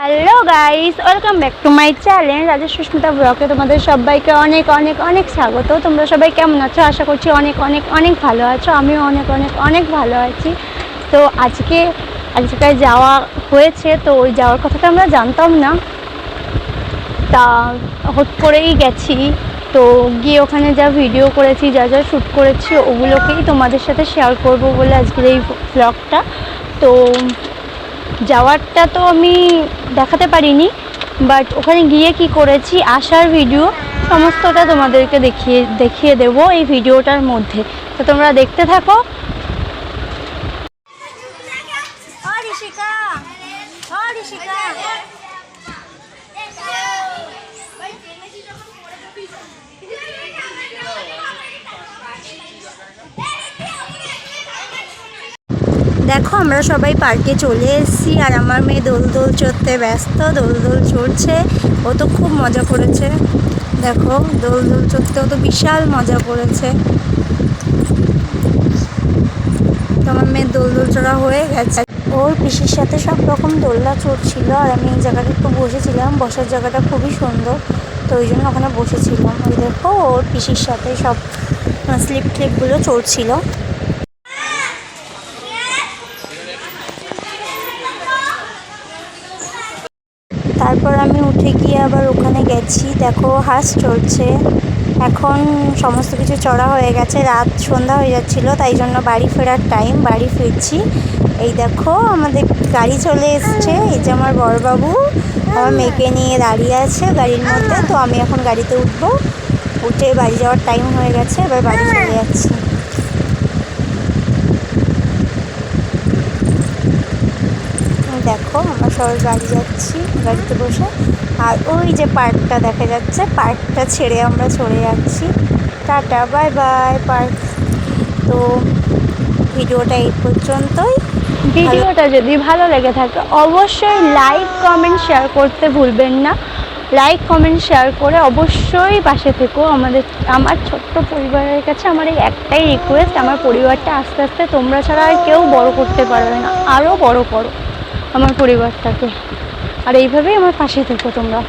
Hello guys, welcome back to my channel Rajesh Susmita ব্লগে। তোমাদের সবাইকে অনেক অনেক অনেক স্বাগত। তোমরা সবাই কেমন আছো? আশা করছি অনেক অনেক অনেক ভালো আছো। আমিও অনেক অনেক অনেক ভালো আছি। তো আজকে এক জায়গায় যাওয়া হয়েছে, তো ওই যাওয়ার কথাটা আমরা জানতাম না, তা হুট করেই গেছি। তো গিয়ে ওখানে যা ভিডিও করেছি, যা যা শ্যুট করেছি, ওগুলোকেই তোমাদের সাথে শেয়ার করব বলে আজকের এই ব্লগটা। তো যাওয়ারটা তো আমি দেখাতে পারিনি, বাট ওখানে গিয়ে কি করেছি, আসার ভিডিও সমস্তটা তোমাদেরকে দেখিয়ে দেবো এই ভিডিওটার মধ্যে। তো তোমরা দেখতে থাকো। দেখো, আমরা সবাই পার্কে চলে এসেছি, আর আমার মেয়ে দোল চড়তে ব্যস্ত। দোল চড়ছে, ও তো খুব মজা করেছে। দেখো, দোল চড়তে ও তো বিশাল মজা করেছে। তো আমার মেয়ের দোল চড়া হয়ে গেছে। ওর পিসির সাথে সব রকম দোলনা চড়ছিল, আর আমি এই জায়গাটা একটু বসেছিলাম। বসার জায়গাটা খুবই সুন্দর, তো ওই জন্য ওখানে বসেছিলাম। ওই দেখো, ওর পিসির সাথে সব স্লিপগুলো চড়ছিল। তারপর আমি উঠে গিয়ে আবার ওখানে গেছি। দেখো, হাঁস চড়ছে। এখন সমস্ত কিছু চড়া হয়ে গেছে, রাত সন্ধ্যা হয়ে যাচ্ছিলো, তাই জন্য বাড়ি ফেরার টাইম, বাড়ি ফিরছি। এই দেখো, আমাদের গাড়ি চলে এসছে। এই যে আমার বড়বাবু আমার মেয়েকে নিয়ে দাঁড়িয়ে আছে গাড়ির মধ্যে। তো আমি এখন গাড়িতে উঠবো, উঠে বাড়ি যাওয়ার টাইম হয়ে গেছে, এবার বাড়ি চলে যাচ্ছি। দেখো, আমরা সবাই বাড়ি যাচ্ছি গাড়িতে বসে। আর ওই যে পার্কটা দেখা যাচ্ছে, পার্কটা ছেড়ে আমরা চলে যাচ্ছি। Tata, bye bye park. তো ভিডিওটা এই পর্যন্তই। ভিডিওটা যদি ভালো লেগে থাকে অবশ্যই লাইক কমেন্ট শেয়ার করতে ভুলবেন না। লাইক কমেন্ট শেয়ার করে অবশ্যই পাশে থেকো। আমার ছোট্ট পরিবারের কাছে আমার এই একটাই রিকোয়েস্ট, আমার পরিবারটা আস্তে আস্তে তোমরা ছাড়া আর কেউ বড় করতে পারবে না, আরও বড় করো আমার পরিবারটাকে। আর এইভাবেই আমার পাশে থেকো তোমরা।